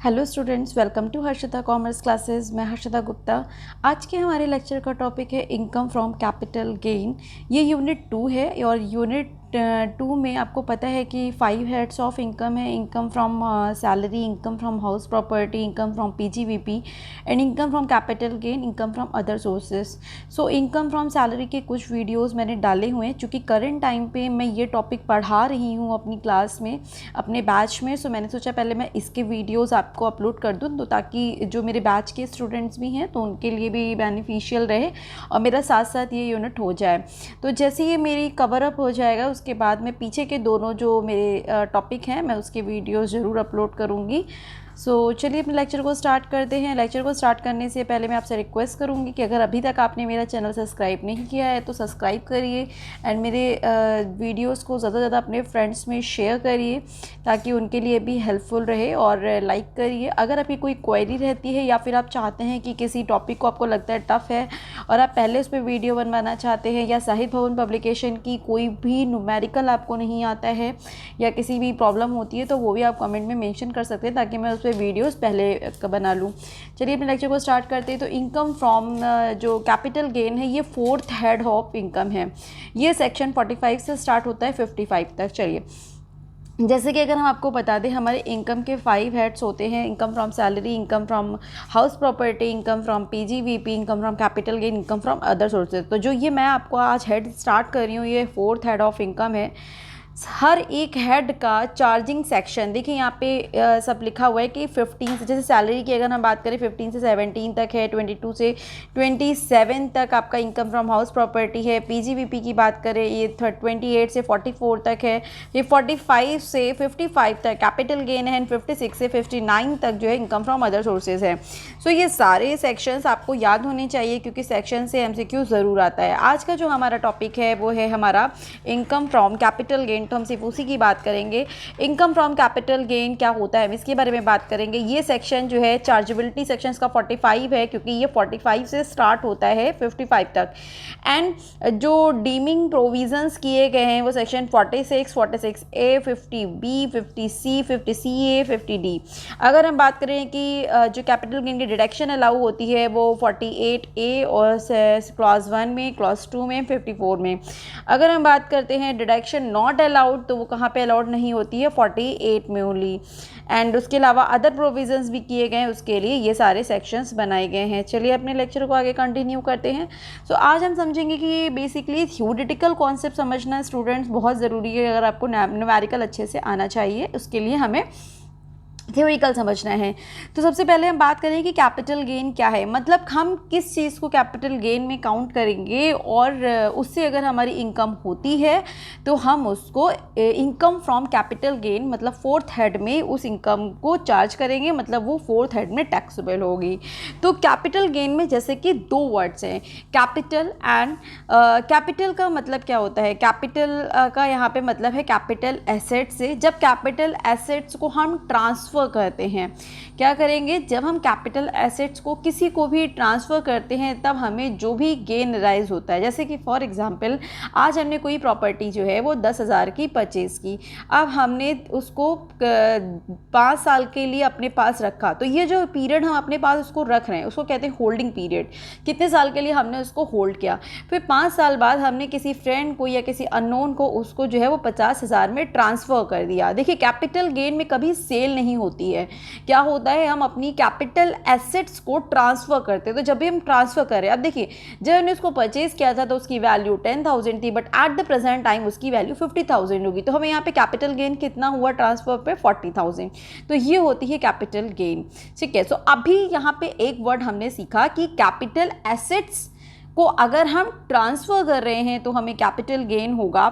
Hello students, welcome to Harshita commerce classes. मैं हर्षिता गुप्ता। आज के हमारे लेक्चर का टॉपिक है इनकम फ्रॉम कैपिटल गेन। ये यूनिट 2 है और यूनिट 2 में आपको पता है कि 5 हेड्स ऑफ इनकम है। Income from salary, income from house property, income from PGBP and income from capital gain, income from other sources. So income from salary के कुछ वीडियोस मैंने डाले हुए हैं, चूँकि करंट टाइम पे मैं ये टॉपिक पढ़ा रही हूँ अपनी क्लास में, अपने बैच में। सो मैंने सोचा पहले मैं इसके वीडियोज़ आपको अपलोड कर दूँ, तो ताकि जो मेरे बैच के स्टूडेंट्स भी हैं तो उनके लिए भी बेनिफिशियल रहे और मेरा साथ साथ ये यूनिट हो जाए। तो जैसे ये मेरी कवर अप हो जाएगा उसके बाद मैं पीछे के दोनों जो मेरे टॉपिक हैं मैं उसके वीडियोस ज़रूर अपलोड करूँगी। सो चलिए अपने लेक्चर को स्टार्ट करते हैं। लेक्चर को स्टार्ट करने से पहले मैं आपसे रिक्वेस्ट करूँगी कि अगर अभी तक आपने मेरा चैनल सब्सक्राइब नहीं किया है तो सब्सक्राइब करिए एंड मेरे वीडियोस को ज़्यादा से ज़्यादा अपने फ्रेंड्स में शेयर करिए ताकि उनके लिए भी हेल्पफुल रहे, और लाइक करिए। अगर आपकी कोई क्वेरी रहती है या फिर आप चाहते हैं कि किसी टॉपिक को आपको लगता है टफ़ है और आप पहले उस पर वीडियो बनवाना चाहते हैं, या साहित्य भवन पब्लिकेशन की कोई भी न्यूमेरिकल आपको नहीं आता है या किसी भी प्रॉब्लम होती है, तो वो भी आप कमेंट में मेंशन कर सकते हैं ताकि मैं उस पर वीडियोस पहले बना लूँ। चलिए अपने लेक्चर को स्टार्ट करते हैं। तो इनकम फ्रॉम जो कैपिटल गेन है ये 4th हेड ऑफ इनकम है। ये सेक्शन 45 से स्टार्ट होता है 55 तक। चलिए जैसे कि अगर हम आपको बता दें, हमारे इनकम के 5 हेड्स होते हैं। Income from salary, income from house property, income from PGBP, income from capital gain, income from other sources. तो जो ये मैं आपको आज हेड स्टार्ट कर रही हूँ ये 4th हेड ऑफ इनकम है। हर एक हेड का चार्जिंग सेक्शन देखिए यहाँ पे सब लिखा हुआ है कि 15 से, जैसे सैलरी की अगर हम बात करें 15 से 17 तक है, 22 से 27 तक आपका इनकम फ्रॉम हाउस प्रॉपर्टी है। पीजीवीपी की बात करें ये 28 से 44 तक है। ये 45 से 55 तक कैपिटल गेन है एंड 56 से 59 तक जो है इनकम फ्रॉम अदर सोर्सेज है। सो ये सारे सेक्शंस आपको याद होने चाहिए क्योंकि सेक्शन से एमसीक्यू ज़रूर आता है। आज का जो हमारा टॉपिक है वो है हमारा इनकम फ्रॉम कैपिटल गेन, तो हम सिर्फ उसी की बात करेंगे। इनकम फ्रॉम कैपिटल गेन क्या होता है हम इसके बारे में बात करेंगे। ये सेक्शन जो है चार्जेबिलिटी सेक्शंस का 45 है क्योंकि ये 45 से स्टार्ट होता है 55 तक। एंड जो डीमिंग प्रोविजंस किए गए हैं वो section 46, 46A, 50B, 50C, 50CA, 50D। अगर हम बात करें कि जो कैपिटल गेन की डिडक्शन अलाउ होती है वो 48A और क्लॉज 1 में, क्लॉज 2 में, 54 में। अगर हम बात करते हैं डिडक्शन नॉट अलाउड, तो वो कहाँ पे अलाउड नहीं होती है, 48 में ओनली। एंड उसके अलावा अदर प्रोविजंस भी किए गए हैं, उसके लिए ये सारे सेक्शंस बनाए गए हैं। चलिए अपने लेक्चर को आगे कंटिन्यू करते हैं। सो आज हम समझेंगे कि बेसिकली थ्योरेटिकल कॉन्सेप्ट समझना स्टूडेंट्स बहुत ज़रूरी है। अगर आपको न्यूमेरिकल अच्छे से आना चाहिए उसके लिए हमें थ्योरिकल समझना है। तो सबसे पहले हम बात करें कि कैपिटल गेन क्या है, मतलब हम किस चीज़ को कैपिटल गेन में काउंट करेंगे और उससे अगर हमारी इनकम होती है तो हम उसको इनकम फ्रॉम कैपिटल गेन मतलब 4th हेड में उस इनकम को चार्ज करेंगे, मतलब वो 4th हेड में टैक्सेबल होगी। तो कैपिटल गेन में जैसे कि 2 वर्ड्स हैं, कैपिटल एंड कैपिटल का मतलब क्या होता है, कैपिटल का यहाँ पे मतलब है कैपिटल एसेट से। जब कैपिटल एसेट्स को हम ट्रांसफ़र करते हैं, क्या करेंगे, जब हम कैपिटल एसेट्स को किसी को भी ट्रांसफ़र करते हैं तब हमें जो भी गेन राइज होता है, जैसे कि फॉर एग्जांपल आज हमने कोई प्रॉपर्टी जो है वो 10,000 की परचेज़ की। अब हमने उसको 5 साल के लिए अपने पास रखा, तो ये जो पीरियड हम अपने पास उसको रख रहे हैं उसको कहते हैं होल्डिंग पीरियड। कितने साल के लिए हमने उसको होल्ड किया, फिर 5 साल बाद हमने किसी फ्रेंड को या किसी अननोन को उसको जो है वो 50,000 में ट्रांसफ़र कर दिया। देखिए कैपिटल गेन में कभी सेल नहीं होती है, क्या होता है, हम अपनी कैपिटल एसेट्स को ट्रांसफ़र करते हैं। तो जब भी हम ट्रांसफ़र करें, अब देखिए जब हमने उसको परचेज़ किया था तो उसकी वैल्यू 10,000 थी, but at the present time उसकी वैल्यू 50,000 होगी। तो हमें यहाँ पे कैपिटल गेन कितना हुआ ट्रांसफ़र पे, 40,000। तो ये होती है कैपिटल गेन, ठीक है। सो अभी यहाँ पे एक वर्ड हमने सीखा कि कैपिटल एसेट्स को अगर हम ट्रांसफ़र कर रहे हैं तो हमें कैपिटल गेन होगा।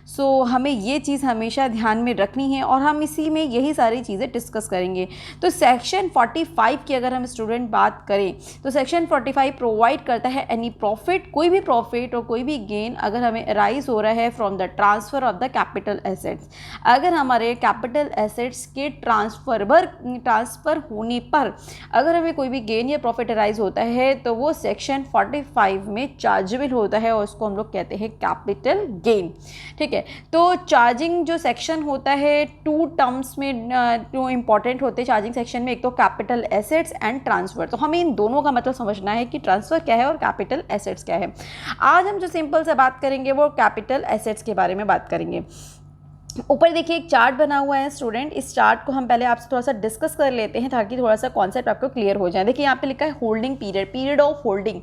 सो हमें ये चीज़ हमेशा ध्यान में रखनी है और हम इसी में यही सारी चीज़ें डिस्कस करेंगे। तो सेक्शन 45 की अगर हम स्टूडेंट बात करें तो सेक्शन 45 प्रोवाइड करता है एनी प्रॉफिट, कोई भी प्रॉफिट और कोई भी गेन अगर हमें राइज हो रहा है from the transfer of the capital assets. अगर हमारे कैपिटल एसेट्स के ट्रांसफ़र होने पर अगर हमें कोई भी गेन या प्रॉफिट राइज होता है तो वो सेक्शन 45 में चार्जेबल होता है और उसको हम लोग कहते हैं कैपिटल गेन। ठीक है, तो चार्जिंग जो सेक्शन होता है टू टर्म्स में जो इंपॉर्टेंट होते हैं चार्जिंग सेक्शन में, एक तो कैपिटल एसेट्स एंड ट्रांसफ़र। तो हमें इन दोनों का मतलब समझना है कि ट्रांसफ़र क्या है और कैपिटल एसेट्स क्या है। आज हम जो सिंपल से बात करेंगे वो कैपिटल एसेट्स के बारे में बात करेंगे। ऊपर देखिए एक चार्ट बना हुआ है स्टूडेंट, इस चार्ट को हम पहले आपसे थोड़ा सा डिस्कस कर लेते हैं ताकि थोड़ा सा कॉन्सेप्ट आपको क्लियर हो जाए। देखिए यहाँ पे लिखा है holding period, period of holding.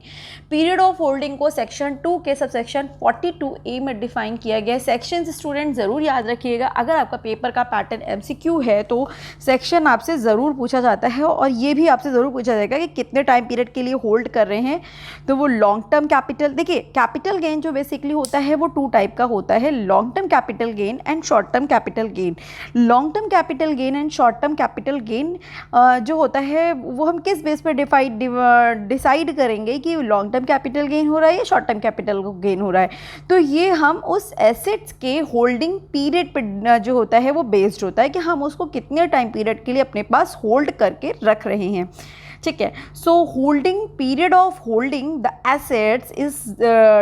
Period of holding को सेक्शन 2 के सबसेक्शन 42A में डिफाइन किया गया है। सेक्शन स्टूडेंट ज़रूर याद रखिएगा, अगर आपका पेपर का पैटर्न MCQ है तो सेक्शन आपसे ज़रूर पूछा जाता है और ये भी आपसे ज़रूर पूछा जाएगा कि कितने टाइम पीरियड के लिए होल्ड कर रहे हैं। तो वो लॉन्ग टर्म कैपिटल, देखिए कैपिटल गेन जो बेसिकली होता है वो 2 टाइप का होता है, long term capital gain and short term capital gain. Long term capital gain and short term capital gain जो होता है वो हम किस बेस पे डिसाइड करेंगे कि लॉन्ग टर्म कैपिटल गेन हो रहा है या शॉर्ट टर्म कैपिटल गेन हो रहा है। तो ये हम उस एसेट्स के होल्डिंग पीरियड पे जो होता है वो बेस्ड होता है कि हम उसको कितने टाइम पीरियड के लिए अपने पास होल्ड करके रख रहे हैं। ठीक है, so holding period of holding the assets is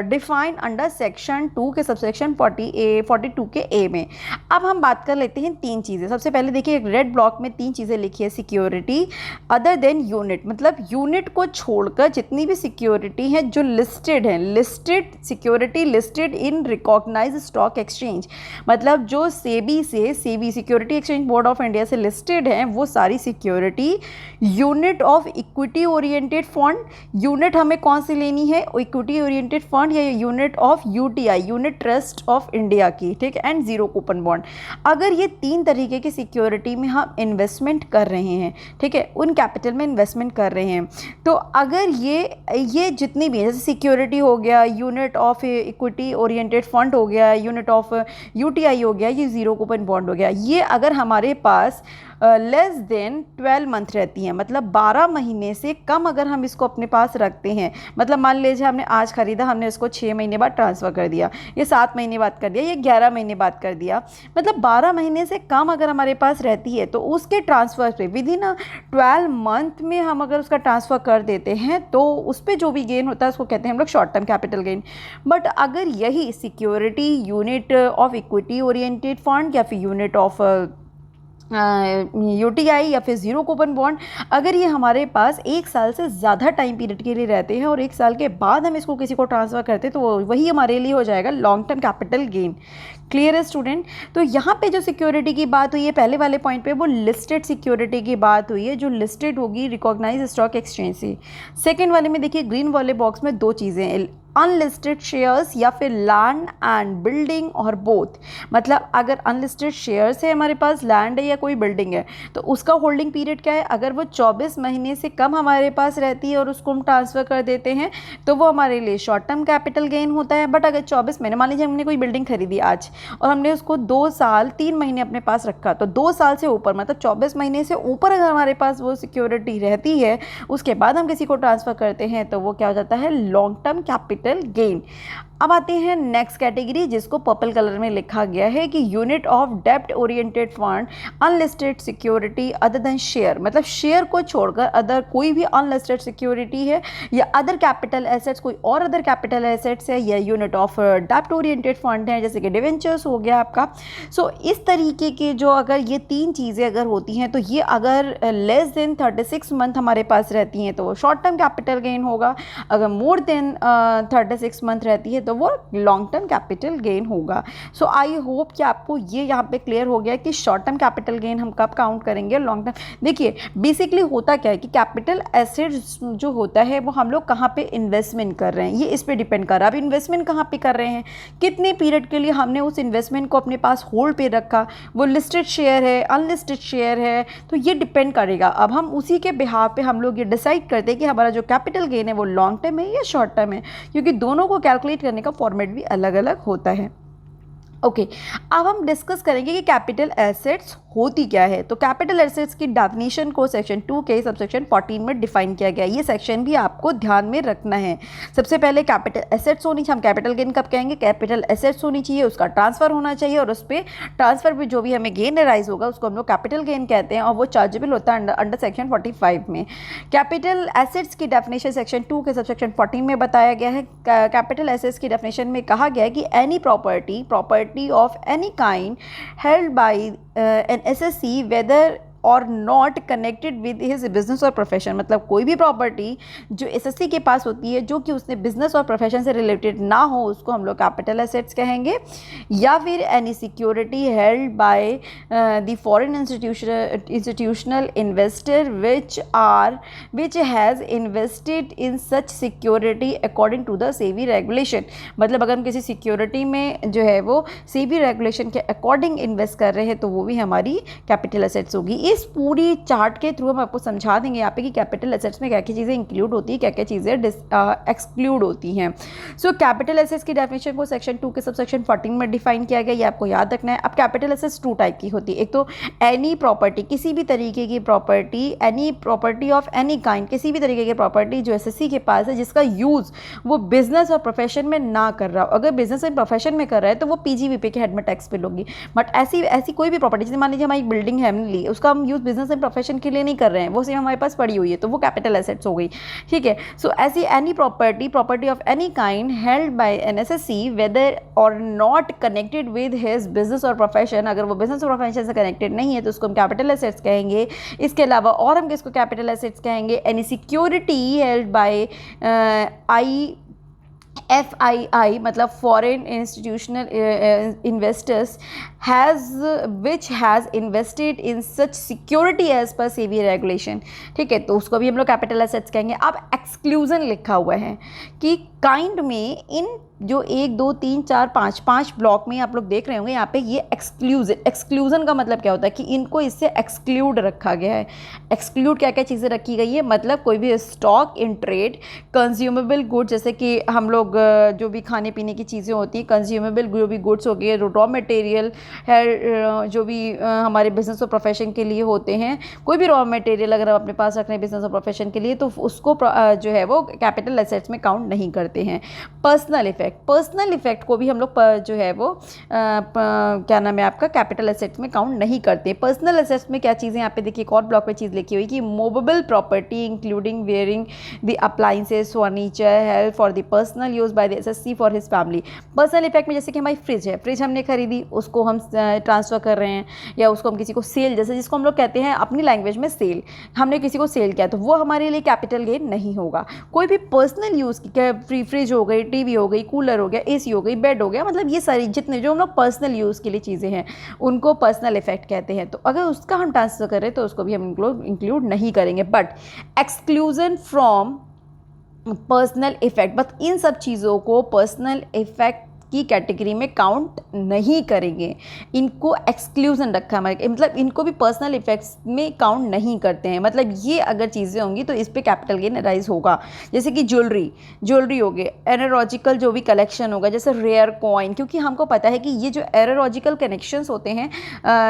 defined under section 2 के सबसेक्शन 42 के ए में। अब हम बात कर लेते हैं 3 चीज़ें। सबसे पहले देखिए एक रेड ब्लॉक में 3 चीज़ें लिखी है, सिक्योरिटी अदर देन यूनिट, मतलब यूनिट को छोड़कर जितनी भी सिक्योरिटी है जो लिस्टेड है, listed security listed in recognised stock exchange, मतलब जो SEBI security exchange board of India से लिस्टेड है वो सारी security. Unit of equity oriented fund, unit हमें कौन सी लेनी है, इक्विटी ओरिएंटेड फंड या unit of UTI, unit trust of India की। ठीक है, एंड जीरो कूपन बॉन्ड। अगर ये 3 तरीके की सिक्योरिटी में हम इन्वेस्टमेंट कर रहे हैं, ठीक है, उन कैपिटल में इन्वेस्टमेंट कर रहे हैं, तो अगर ये जितनी भी जैसे सिक्योरिटी हो गया, unit of equity oriented fund हो गया, यूनिट ऑफ यूटीआई हो गया, ये जीरो कूपन बॉन्ड हो गया, ये अगर हमारे पास लेस देन 12 मंथ रहती हैं, मतलब 12 महीने से कम अगर हम इसको अपने पास रखते हैं, मतलब मान लीजिए हमने आज ख़रीदा, हमने इसको 6 महीने बाद ट्रांसफ़र कर दिया, ये 7 महीने बाद कर दिया, ये 11 महीने बाद कर दिया, मतलब 12 महीने से कम अगर हमारे पास रहती है तो उसके ट्रांसफ़र पे विद इन 12 मंथ में हम अगर उसका ट्रांसफ़र कर देते हैं तो उस पर जो भी गेन होता है उसको कहते हैं हम लोग short term capital gain. But अगर यही security unit of equity oriented fund या फिर यूनिट ऑफ यूटीआई या फिर जीरो कूपन बॉन्ड, अगर ये हमारे पास 1 साल से ज़्यादा टाइम पीरियड के लिए रहते हैं और 1 साल के बाद हम इसको किसी को ट्रांसफ़र करते हैं तो वही हमारे लिए हो जाएगा long term capital gain. Clear है स्टूडेंट? तो यहाँ पे जो सिक्योरिटी की बात हुई है पहले वाले पॉइंट पे वो लिस्टेड सिक्योरिटी की बात हुई है जो लिस्टेड होगी रिकॉग्नाइज स्टॉक एक्सचेंज से। सेकेंड वाले में देखिए ग्रीन वाले बॉक्स में 2 चीज़ें हैं, अनलिस्टेड शेयर्स या फिर लैंड एंड बिल्डिंग और बोथ, मतलब अगर अनलिस्टेड शेयर्स है हमारे पास, लैंड है या कोई बिल्डिंग है, तो उसका होल्डिंग पीरियड क्या है, अगर वो 24 महीने से कम हमारे पास रहती है और उसको हम ट्रांसफ़र कर देते हैं तो वो हमारे लिए शॉर्ट टर्म कैपिटल गेन होता है। बट अगर 24 महीने, मान लीजिए हमने कोई बिल्डिंग खरीदी आज और हमने उसको 2 साल 3 महीने अपने पास रखा, तो 2 साल से ऊपर मतलब 24 महीने से ऊपर अगर हमारे पास वो सिक्योरिटी रहती है उसके बाद हम किसी को ट्रांसफ़र करते हैं तो वो क्या हो जाता है, लॉन्ग टर्म कैपिटल गेन। अब आते हैं नेक्स्ट कैटेगरी जिसको पर्पल कलर में लिखा गया है कि यूनिट ऑफ डेप्ट oriented fund unlisted security other than share, मतलब शेयर को छोड़कर अदर कोई भी अनलिस्टेड सिक्योरिटी है या अदर कैपिटल एसेट्स, कोई और अदर कैपिटल एसेट्स है या यूनिट ऑफ डेप्ट ओरिएंटेड फंड है जैसे कि डिवेंचर्स हो गया आपका। सो इस तरीके के जो अगर ये 3 चीज़ें अगर होती हैं तो ये अगर लेस देन 36 मंथ हमारे पास रहती हैं तो वो शॉर्ट टर्म कैपिटल गेन होगा, अगर मोर देन 36 मंथ रहती है तो वो लॉन्ग टर्म कैपिटल गेन होगा। सो आई होप कि आपको ये यहाँ पे क्लियर हो गया कि शॉर्ट टर्म कैपिटल गेन हम कब काउंट करेंगे, लॉन्ग टर्म। देखिए बेसिकली होता क्या है कि कैपिटल एसेट्स जो होता है वो हम लोग कहाँ पे इन्वेस्टमेंट कर रहे हैं ये इस पे डिपेंड कर रहा है। अब इन्वेस्टमेंट कहाँ पे कर रहे हैं, कितने पीरियड के लिए हमने उस इन्वेस्टमेंट को अपने पास होल्ड पे रखा, वो लिस्टेड शेयर है अनलिस्टेड शेयर है, तो ये डिपेंड करेगा। अब हम उसी के बिहाफ पे हम लोग ये डिसाइड करते हैं कि हमारा जो कैपिटल गेन है वो लॉन्ग टर्म है या शॉर्ट टर्म है, क्योंकि दोनों को कैलकुलेट करने का फॉर्मेट भी अलग अलग होता है। ओके अब हम डिस्कस करेंगे कि कैपिटल एसेट्स होती क्या है। तो कैपिटल एसेट्स की डेफिनेशन को सेक्शन 2 के सबसेक्शन 14 में डिफाइन किया गया है। ये सेक्शन भी आपको ध्यान में रखना है। सबसे पहले कैपिटल एसेट्स होनी चाहिए। हम कैपिटल गेन कब कहेंगे? कैपिटल एसेट्स होनी चाहिए, उसका ट्रांसफर होना चाहिए और उस पर ट्रांसफर पर जो भी हमें गेन राइज होगा उसको हम लोग कैपिटल गेन कहते हैं और वो चार्जेबल होता है अंडर सेक्शन 45 में। कैपिटल एसेट्स की डेफिनेशन सेक्शन 2 के सबसेक्शन 14 में बताया गया है। कैपिटल एसेट्स की डेफिनेशन में कहा गया है कि any property of any kind held by an SSC whether और not connected with his business or profession. मतलब कोई भी प्रॉपर्टी जो एसएससी के पास होती है जो कि उसने बिजनेस और प्रोफेशन से रिलेटेड ना हो उसको हम लोग कैपिटल एसेट्स कहेंगे। या फिर any security held by the foreign institutional investor which has invested in such security according to the SEBI regulation. मतलब अगर हम किसी सिक्योरिटी में जो है वो सेबी रेगुलेशन के अकॉर्डिंग इन्वेस्ट कर रहे हैं तो वो भी हमारी कैपिटल एसेट्स होगी। इस पूरी चार्ट के थ्रू हम आपको समझा देंगे यहाँ पे कि कैपिटल एसेट्स में क्या क्या चीज़ें इंक्लूड होती हैं, क्या क्या चीज़ें एक्सक्लूड होती हैं। सो कैपिटल एसेट्स की डेफिनेशन को सेक्शन 2 के सबसेक्शन 14 में डिफाइन किया गया, ये आपको याद रखना है। अब कैपिटल एसेट्स 2 टाइप की होती है। एक तो एनी प्रॉपर्टी, किसी भी तरीके की property, any property of any kind, किसी भी तरीके की प्रॉपर्टी जो एसएससी के पास है जिसका यूज़ वो बिजनेस और प्रोफेशन में ना कर रहा हो। अगर बिजनेस और प्रोफेशन में कर रहा है तो वो पीजीवीपी के हेड में टैक्स बिल होगी। बट ऐसी कोई भी प्रॉपर्टी, जैसे मान लीजिए हमारी बिल्डिंग है हमने ली, उसका हम यूज़ बिजनेस एंड प्रोफेशन के लिए नहीं कर रहे हैं, वो सिर्फ हमारे पास पड़ी हुई है तो वो कैपिटल एसेट्स हो गई। ठीक है। सो ऐसी any property of any kind held by an assessee whether or not connected with his business or profession, अगर वो बिजनेस और प्रोफेशन से कनेक्टेड नहीं है तो उसको हम कैपिटल एसेट्स कहेंगे। इसके अलावा और हम किसको कैपिटल एसेट्स कहेंगे? Any security held bye FII मतलब foreign institutional investors which has invested in such security as per SEBI regulation. ठीक है, तो उसको भी हम लोग कैपिटल एसेट्स कहेंगे। अब एक्सक्लूजन लिखा हुआ है कि काइंड में इन जो 1 2 3 4 5 ब्लॉक में आप लोग देख रहे होंगे यहाँ पे ये एक्सक्लूजन का मतलब क्या होता है कि इनको इससे एक्सक्लूड रखा गया है। एक्सक्लूड क्या क्या चीज़ें रखी गई है? मतलब कोई भी stock in trade, consumable goods, जैसे कि हम लोग जो भी खाने पीने की चीज़ें होती हैं, कंज्यूमेबल जो भी गुड्स हो गए, रॉ मटेरियल है जो भी हमारे बिजनेस और प्रोफेशन के लिए होते हैं, कोई भी रॉ मटेरियल अगर हम अपने पास रख रहे हैं बिजनेस और प्रोफेशन के लिए तो उसको जो है वो कैपिटल एसेट्स में काउंट नहीं करते हैं। पर्सनल इफेक्ट को भी हम लोग जो है वो क्या नाम है आपका, कैपिटल एसेट्स में काउंट नहीं करते। पर्सनल एसेट्स में क्या चीज़ें, यहाँ पे देखिए एक और ब्लॉक में चीज़ लिखी हुई कि movable property including wearing the appliances, furniture, help for the personal use by the assessee for his family. Personal effect में जैसे कि हमारी फ्रिज है, फ्रिज हमने खरीदी, उसको हम ट्रांसफ़र कर रहे हैं या उसको हम किसी को सेल, जैसे जिसको हम लोग कहते हैं अपनी लैंग्वेज में सेल, हमने किसी को सेल किया तो वो हमारे लिए कैपिटल गेन नहीं होगा। कोई भी पर्सनल यूज़ की फ्रिज हो गई, टीवी हो गई, कूलर हो गया, एसी हो गई, बेड हो गया, मतलब ये सारी जितने जो हम लोग पर्सनल यूज़ के लिए चीज़ें हैं उनको पर्सनल इफेक्ट कहते हैं। तो अगर उसका हम ट्रांसफ़र करें तो उसको भी हम इंक्लूड नहीं करेंगे। But exclusion from personal effect, but in सब चीज़ों को पर्सनल इफेक्ट की कैटेगरी में काउंट नहीं करेंगे, इनको एक्सक्लूजन रखा हमारे, मतलब इनको भी पर्सनल इफेक्ट्स में काउंट नहीं करते हैं। मतलब ये अगर चीज़ें होंगी तो इस पे कैपिटल गेन राइज होगा। जैसे कि ज्वेलरी हो गए, एरोलॉजिकल जो भी कलेक्शन होगा, जैसे रेयर कॉइन, क्योंकि हमको पता है कि ये जो एरोलॉजिकल कनेक्शंस होते हैं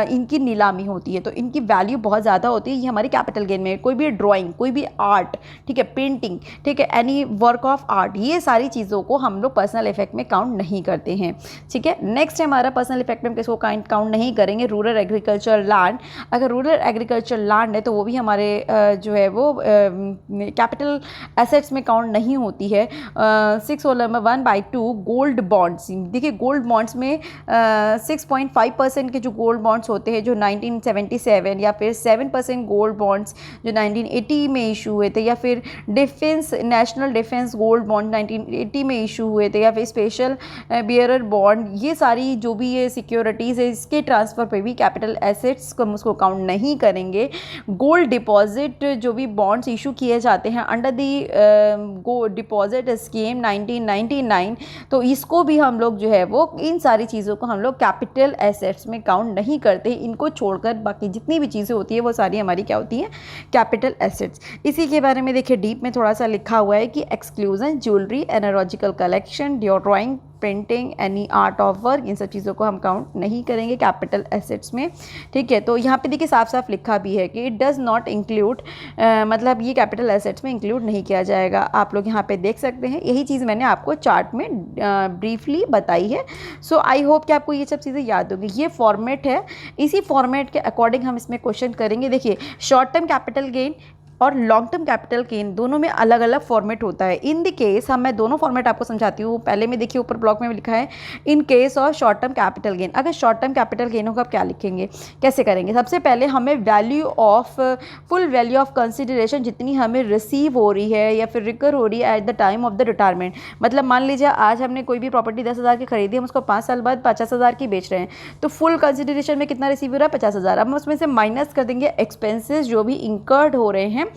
इनकी नीलामी होती है तो इनकी वैल्यू बहुत ज़्यादा होती है, ये हमारी कैपिटल गेन में। कोई भी ड्राइंग, कोई भी आर्ट, ठीक है, पेंटिंग, ठीक है, एनी वर्क ऑफ आर्ट, ये सारी चीज़ों को हम लोग पर्सनल इफेक्ट में काउंट नहीं करते हैं। ठीक है, नेक्स्ट है हमारा पर्सनल इफेक्ट में किसको काउंट नहीं करेंगे? Rural agriculture land. अगर रूरल एग्रीकल्चर लैंड है तो वो भी हमारे जो है वो कैपिटल एसेट्स में काउंट नहीं होती है। 6(1)(2) गोल्ड बॉन्ड्स, देखिए गोल्ड बॉन्ड्स में 6.5% के जो गोल्ड बॉन्ड्स होते हैं जो 1977, या फिर 7% गोल्ड बॉन्ड्स जो 1980 में इशू हुए थे, या फिर नेशनल डिफेंस गोल्ड बॉन्ड 1980 में इशू हुए थे, या फिर स्पेशल बियरर बॉन्ड, ये सारी जो भी ये सिक्योरिटीज़ है इसके ट्रांसफ़र पे भी कैपिटल एसेट्स को उसको काउंट नहीं करेंगे। गोल्ड डिपॉजिट जो भी बॉन्ड्स इशू किए जाते हैं अंडर दी डिपॉजिट स्कीम 1999, तो इसको भी हम लोग जो है वो इन सारी चीज़ों को हम लोग कैपिटल एसेट्स में काउंट नहीं करते। इनको छोड़कर बाकी जितनी भी चीज़ें होती है वो सारी हमारी क्या होती हैं? Capital assets. इसी के बारे में देखिए डीप में थोड़ा सा लिखा हुआ है कि exclusion jewellery, analogical collection, drawing, printing, any art of work, इन सब चीज़ों को हम काउंट नहीं करेंगे कैपिटल एसेट्स में। ठीक है, तो यहाँ पे देखिए साफ साफ लिखा भी है कि इट डज़ नॉट इंक्लूड, मतलब ये कैपिटल एसेट्स में इंक्लूड नहीं किया जाएगा। आप लोग यहाँ पे देख सकते हैं, यही चीज़ मैंने आपको चार्ट में ब्रीफली बताई है। सो आई होप कि आपको ये सब चीज़ें याद होंगी। ये फॉर्मेट है, इसी फॉर्मेट के अकॉर्डिंग हम इसमें क्वेश्चन करेंगे। देखिए, शॉर्ट टर्म कैपिटल गेन और लॉन्ग टर्म कैपिटल गेन दोनों में अलग अलग फॉर्मेट होता है। इन द केस मैं दोनों फॉर्मेट आपको समझाती हूँ। पहले में देखिए ऊपर ब्लॉक में लिखा है in case of short term capital gain. अगर शॉर्ट टर्म कैपिटल गेन होगा आप क्या लिखेंगे, कैसे करेंगे? सबसे पहले हमें value of full value of consideration जितनी हमें रिसीव हो रही है या फिर रिकर हो रही है at the time of the retirement. मतलब मान लीजिए आज हमने कोई भी प्रॉपर्टी 10,000 की खरीदी, हम उसको 5 साल बाद 50,000 की बेच रहे हैं, तो फुल कंसिडरेशन में कितना रिसीव हो रहा है? 50,000। अब हम उसमें से माइनस कर देंगे एक्सपेंसेस जो भी इंकर्ड हो रहे हैं।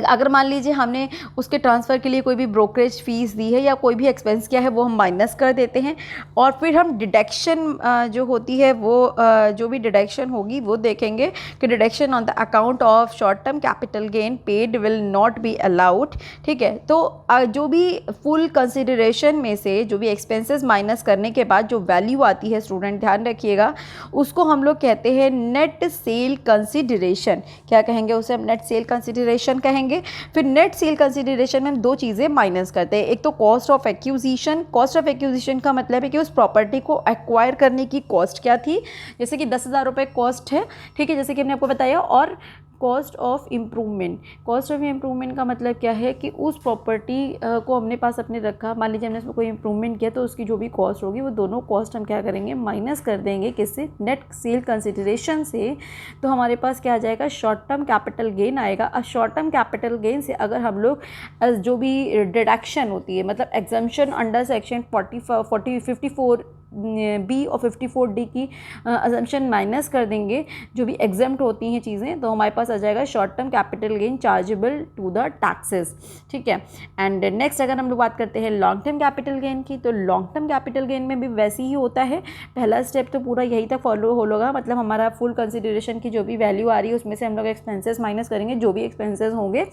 अगर मान लीजिए हमने उसके ट्रांसफ़र के लिए कोई भी ब्रोकरेज फ़ीस दी है या कोई भी एक्सपेंस किया है, वो हम माइनस कर देते हैं। और फिर हम डिडक्शन जो होती है वो जो भी डिडक्शन होगी वो देखेंगे कि deduction on the account of short term capital gain paid will not be allowed. ठीक है, तो जो भी फुल कंसिडरेशन में से जो भी एक्सपेंसेस माइनस करने के बाद जो वैल्यू आती है, स्टूडेंट ध्यान रखिएगा, उसको हम लोग कहते हैं नेट सेल कंसिडरेशन। क्या कहेंगे उसे? हम नेट सेल कंसिडरेशन कहेंगे। फिर नेट सेल कंसिडरेशन में हम दो चीज़ें माइनस करते हैं। एक तो cost of acquisition. Cost of acquisition का मतलब है कि उस प्रॉपर्टी को एक्वायर करने की कॉस्ट क्या थी, जैसे कि 10,000 रुपये कॉस्ट है। ठीक है, जैसे कि हमने आपको बताया। और cost of improvement. Cost of improvement का मतलब क्या है कि उस प्रॉपर्टी को हमने पास अपने रखा, मान लीजिए हमने उसमें कोई इम्प्रूवमेंट किया, तो उसकी जो भी कॉस्ट होगी वो दोनों कॉस्ट हम क्या करेंगे? माइनस कर देंगे। किससे? नेट सेल कंसिडरेशन से। तो हमारे पास क्या आ जाएगा? शॉर्ट टर्म कैपिटल गेन आएगा। अब शॉर्ट टर्म कैपिटल गेन से अगर हम लोग जो भी डिडक्शन होती है, मतलब एग्जम्पशन अंडर सेक्शन 54 बी और 54 डी की अजम्पशन माइनस कर देंगे, जो भी एग्जम्प्ट होती हैं चीज़ें, तो हमारे पास आ जाएगा short term capital gain chargeable to the taxes. ठीक है, एंड नेक्स्ट अगर हम लोग बात करते हैं लॉन्ग टर्म कैपिटल गेन की, तो लॉन्ग टर्म कैपिटल गेन में भी वैसे ही होता है। पहला स्टेप तो पूरा यही तक फॉलो होगा, मतलब हमारा फुल कंसिडरेशन की जो भी वैल्यू आ रही है उसमें से हम लोग एक्सपेंसेस माइनस करेंगे, जो भी एक्सपेंसेस होंगे।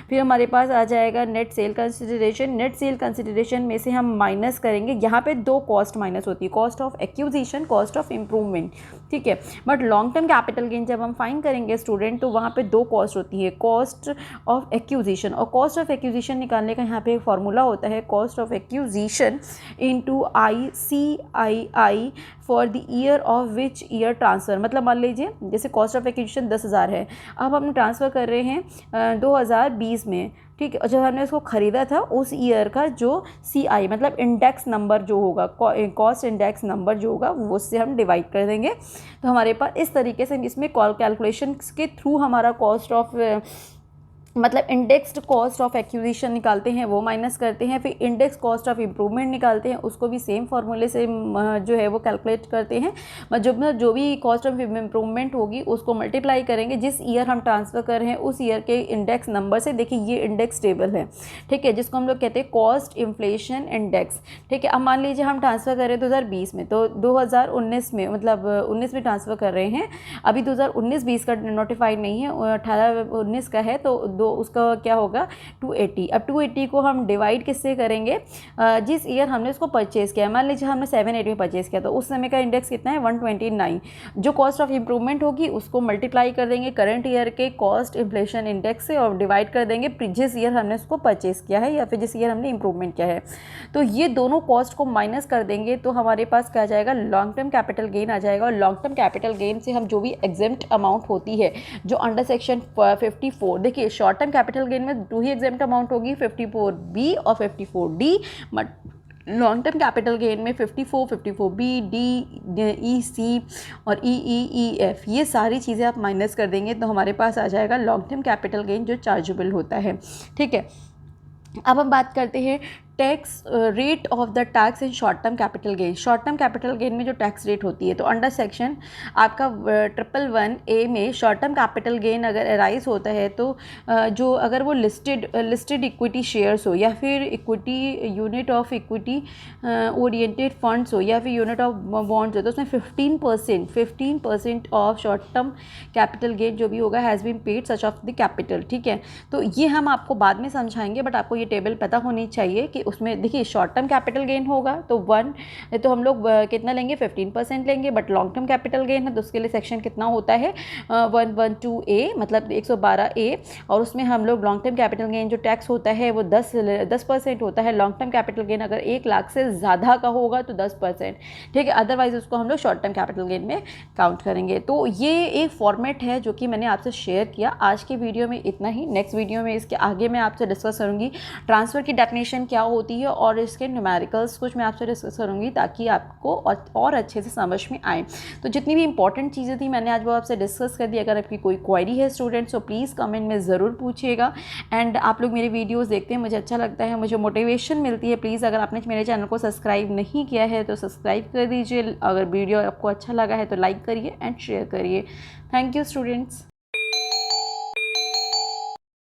फिर हमारे पास आ जाएगा net sale consideration. Net sale consideration में से हम माइनस करेंगे, यहाँ पे दो कॉस्ट माइनस होती है, cost of acquisition, cost of improvement. ठीक है, but long term capital gain जब हम फाइंड करेंगे स्टूडेंट, तो वहाँ पे दो कॉस्ट होती है, कॉस्ट ऑफ एक्विजिशन। और कॉस्ट ऑफ एक्विजिशन निकालने का यहाँ पे एक फॉर्मूला होता है, cost of acquisition into ICII for the year of which year transfer. मतलब मान लीजिए जैसे कॉस्ट ऑफ एक्विजिशन 10,000 है, अब हम ट्रांसफ़र कर रहे हैं 2020 में। ठीक है, और जब हमने उसको ख़रीदा था उस ईयर का जो CI मतलब इंडेक्स नंबर जो होगा, कॉस्ट इंडेक्स नंबर जो होगा, वो उससे हम डिवाइड कर देंगे। तो हमारे पास इस तरीके से इसमें कैलकुलेशन के थ्रू हमारा कॉस्ट ऑफ मतलब इंडेक्स्ड कॉस्ट ऑफ एक्विजिशन निकालते हैं, वो माइनस करते हैं। फिर इंडेक्स कॉस्ट ऑफ इम्प्रूवमेंट निकालते हैं, उसको भी सेम फार्मूले से जो है वो कैलकुलेट करते हैं। जो भी कॉस्ट ऑफ इम्प्रूवमेंट होगी उसको मल्टीप्लाई करेंगे जिस ईयर हम ट्रांसफ़र कर रहे हैं उस ईयर के इंडेक्स नंबर से। देखिए ये इंडेक्स टेबल है, ठीक है, जिसको हम लोग कहते हैं कॉस्ट इन्फ्लेशन इंडेक्स। ठीक है, अब मान लीजिए हम ट्रांसफ़र कर रहे हैं 2020 में, तो 2019 में मतलब 19 में ट्रांसफ़र कर रहे हैं। अभी 2019-20 का नोटिफाइड नहीं है, 18-19 का है, तो उसका क्या होगा 280। अब 280 को हम डिवाइड किससे करेंगे? जिस ईयर हमने उसको परचेज़ किया। मान लीजिए हमने 780 में परचेज़ किया, तो उस समय का इंडेक्स कितना है? 129। जो कॉस्ट ऑफ इम्प्रूवमेंट होगी उसको मल्टीप्लाई कर देंगे करंट ईयर के कॉस्ट इन्फ्लेशन इंडेक्स से और डिवाइड कर देंगे जिस ईयर हमने उसको परचेज़ किया है या फिर जिस ईयर हमने इम्प्रूवमेंट किया है। तो ये दोनों कॉस्ट को माइनस कर देंगे तो हमारे पास क्या आ जाएगा? लॉन्ग टर्म कैपिटल गेन आ जाएगा। और लॉन्ग टर्म कैपिटल गेन से हम जो भी एग्जेम्प्ट अमाउंट होती है जो अंडर सेक्शन 54, देखिए शॉर्ट टर्म कैपिटल गेन में दो ही एग्जेम्प्ट अमाउंट होगी, 54B और 54D। But long term capital gain में 54, 54B, D, E, C और E, F ये सारी चीज़ें आप माइनस कर देंगे तो हमारे पास आ जाएगा लॉन्ग टर्म कैपिटल गेन जो चार्जेबल होता है। ठीक है, अब हम बात करते हैं tax rate of the tax in short term capital gain. Short term capital gain में जो टैक्स रेट होती है, तो अंडर सेक्शन आपका 111A में शॉर्ट टर्म कैपिटल गेन अगर अराइज होता है तो जो अगर वो लिस्टेड इक्विटी शेयर्स हो या फिर equity unit of equity oriented funds हो या फिर यूनिट ऑफ बॉन्ड्स हो, तो उसमें 15% of short term capital gain जो भी होगा has been paid such of the capital. ठीक है, तो ये हम आपको बाद में समझाएंगे, बट आपको ये टेबल पता होनी चाहिए कि उसमें देखिए शॉर्ट टर्म कैपिटल गेन होगा तो 1 तो हम लोग कितना लेंगे 15% लेंगे, but long term capital gain है तो उसके लिए सेक्शन कितना होता है 112A मतलब 112A, और उसमें हम लोग लॉन्ग टर्म कैपिटल गेन जो टैक्स होता है वो 10% होता है। लॉन्ग टर्म कैपिटल गेन अगर 1 लाख से ज़्यादा का होगा तो 10%, ठीक है, अदरवाइज उसको हम लोग शॉर्ट टर्म कैपिटल गेन में काउंट करेंगे। तो ये एक फॉर्मेट है जो कि मैंने आपसे शेयर किया। आज के वीडियो में इतना ही। नेक्स्ट वीडियो में इसके आगे मैं आपसे डिस्कस करूँगी ट्रांसफ़र की डेफिनेशन क्या होती है और इसके न्यूमेरिकल्स कुछ मैं आपसे डिस्कस करूँगी ताकि आपको और अच्छे से समझ में आए। तो जितनी भी इंपॉर्टेंट चीज़ें थी मैंने आज वो आपसे डिस्कस कर दी। अगर आपकी कोई क्वेरी है स्टूडेंट्स तो प्लीज़ कमेंट में ज़रूर पूछिएगा। एंड आप लोग मेरे वीडियोज़ देखते हैं, मुझे अच्छा लगता है, मुझे मोटिवेशन मिलती है। प्लीज़ अगर आपने मेरे चैनल को सब्सक्राइब नहीं किया है तो सब्सक्राइब कर दीजिए। अगर वीडियो आपको अच्छा लगा है तो लाइक करिए एंड शेयर करिए। Thank you students.